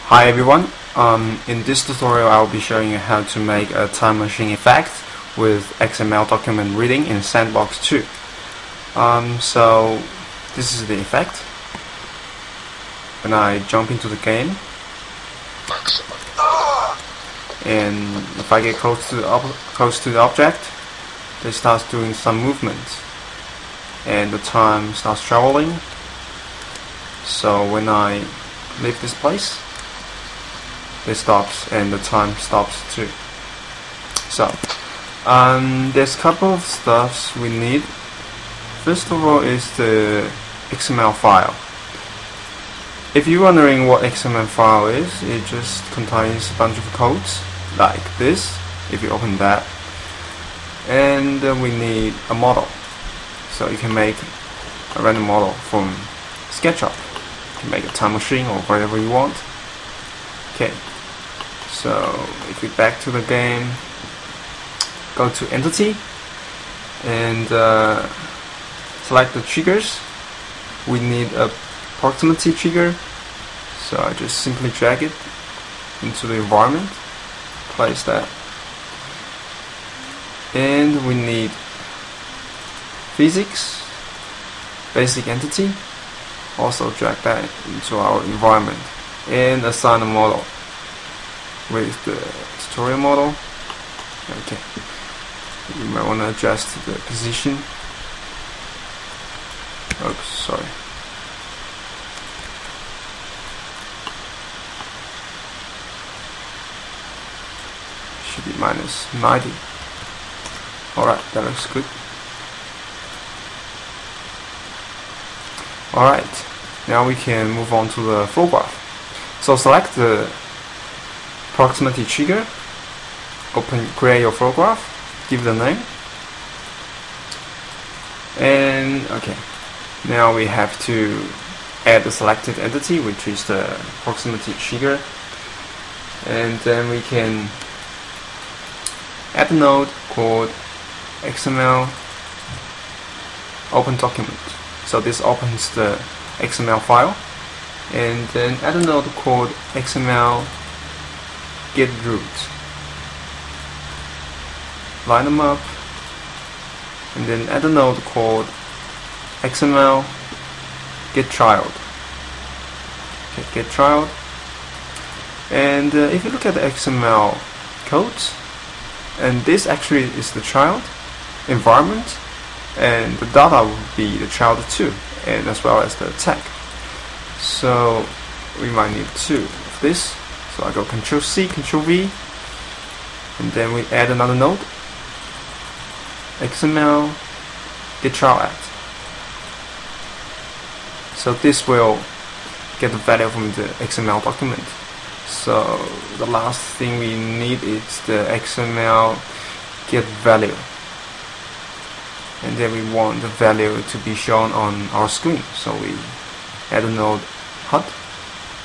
Hi everyone, in this tutorial I will be showing you how to make a time machine effect with XML document reading in Sandbox 2. So this is the effect. When I jump into the game and if I get close to the object, it starts doing some movement and the time starts traveling. So when I leave this place, it stops and the time stops too. So there's a couple of stuffs we need. First of all is the XML file. If you're wondering what XML file is, it just contains a bunch of codes like this, if you open that. And we need a model. So you can make a random model from SketchUp. You can make a time machine or whatever you want. Okay. So if we back to the game, go to Entity and select the triggers. We need a proximity trigger, so I just simply drag it into the environment, place that, and we need physics, basic entity, also drag that into our environment, and assign a model with the tutorial model. Okay, you might want to adjust the position. Oops, sorry. Should be minus 90. Alright, that looks good. Alright, now we can move on to the flow graph. So select the proximity trigger, create your flow graph, give it a name, and okay, now we have to add the selected entity, which is the proximity trigger, and then we can add a node called XML open document. So this opens the XML file, and then add a node called XML get root. Line them up, and then add a node called XML get child. Okay, get child. And if you look at the XML codes, and this actually is the child environment, and the data will be the child too, and as well as the tag. So we might need two of this. So I go Control C, Control V, and then we add another node, XML get child at. So this will get the value from the XML document. So the last thing we need is the XML get value, and then we want the value to be shown on our screen. So we add a node HUD,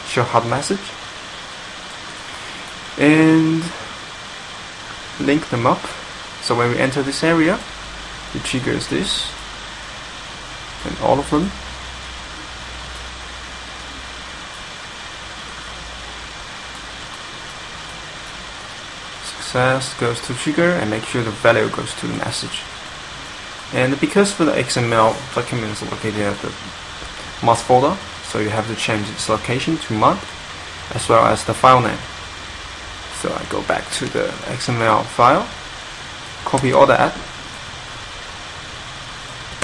show HUD message, and link them up. So when we enter this area, it triggers this and all of them. Success goes to trigger, and make sure the value goes to the message. And because for the XML document is located at the mod folder, so you have to change its location to mod as well as the file name. So I go back to the XML file, copy all that,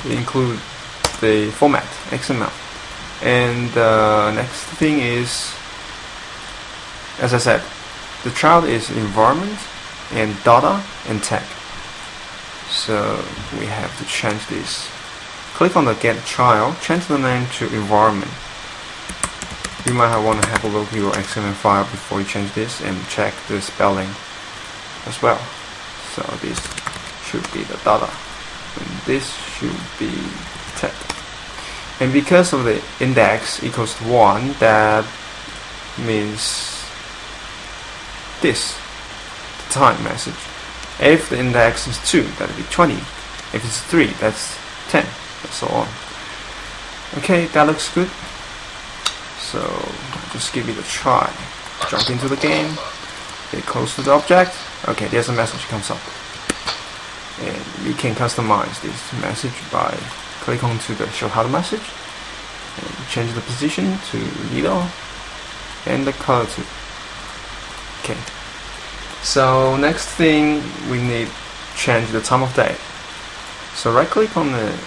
include the format XML, and the next thing is, as I said, the child is environment and data and tag. So we have to change this. Click on the get child, change the name to environment. You might want to have a look at your XML file before you change this and check the spelling as well. So this should be the data, and this should be tag. And because of the index equals 1, that means this, the time message. If the index is 2, that will be 20. If it's 3, that's 10, and so on. Okay, that looks good. So just give it a try. jump into the game, get close to the object. Okay, there's a message comes up, and you can customize this message by click onto the show how message and change the position to middle and the color too. Okay, so next thing we need change the time of day. So right click on the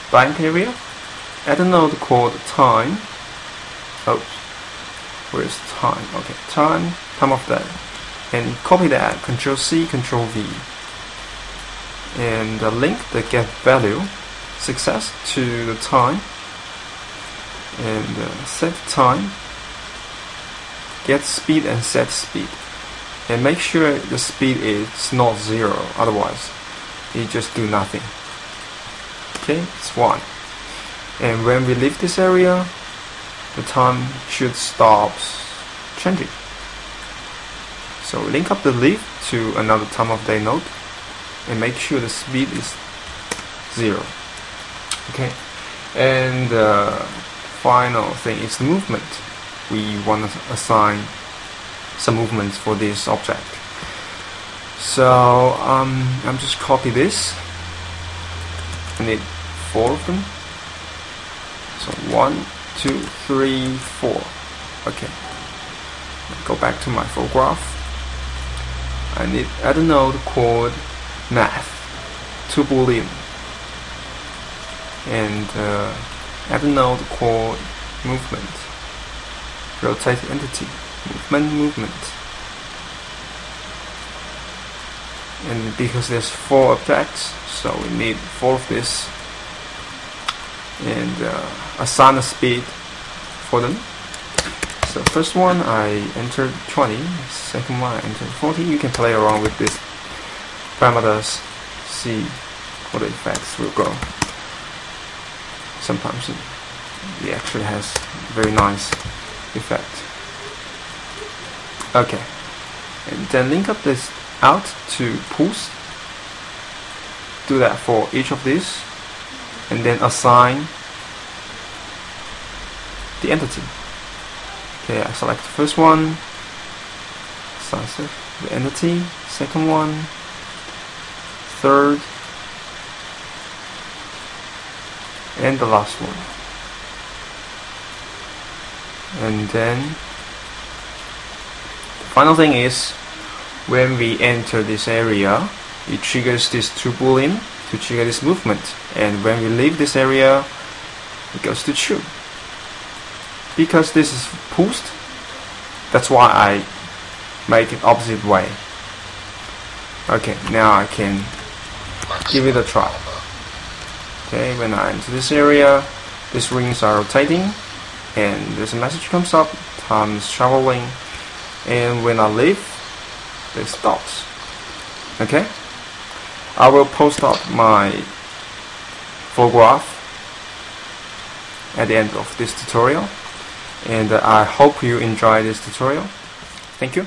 blank area, add a node called time. Oh, where's time? Okay, time of day, and copy that, Control C, Control V, and link the get value success to the time, and set time, get speed and set speed, and make sure the speed is not 0, otherwise you just do nothing. Okay, it's 1. And when we leave this area, the time should stop changing. So link up the leaf to another time of day node and make sure the speed is 0. Okay, and the final thing is the movement. We want to assign some movements for this object. So I'm just copy this. I need 4 of them. So 1, 2, 3, 4. Okay. Go back to my photograph. I need add a node called math to boolean, and add a node called movement. Rotate entity movement. And because there's 4 objects, so we need 4 of this, and assign a speed for them. So first one I entered 20, second one I entered 40. You can play around with these parameters, see what the effects will go. Sometimes it actually has very nice effect. Okay, and then link up this out to pulse. Do that for each of these, and then assign the entity. Okay, I select the first one, assign the entity, second one, third, and the last one. And then the final thing is, when we enter this area, it triggers this true boolean to trigger this movement, and when we leave this area, it goes to true. Because this is pulsed, that's why I make it opposite way. Okay, now I can give it a try. Okay, when I enter this area, these rings are rotating, and there's a message comes up, time is traveling, and when I leave, it stops. Okay, I will post up my photograph at the end of this tutorial, and I hope you enjoy this tutorial. Thank you.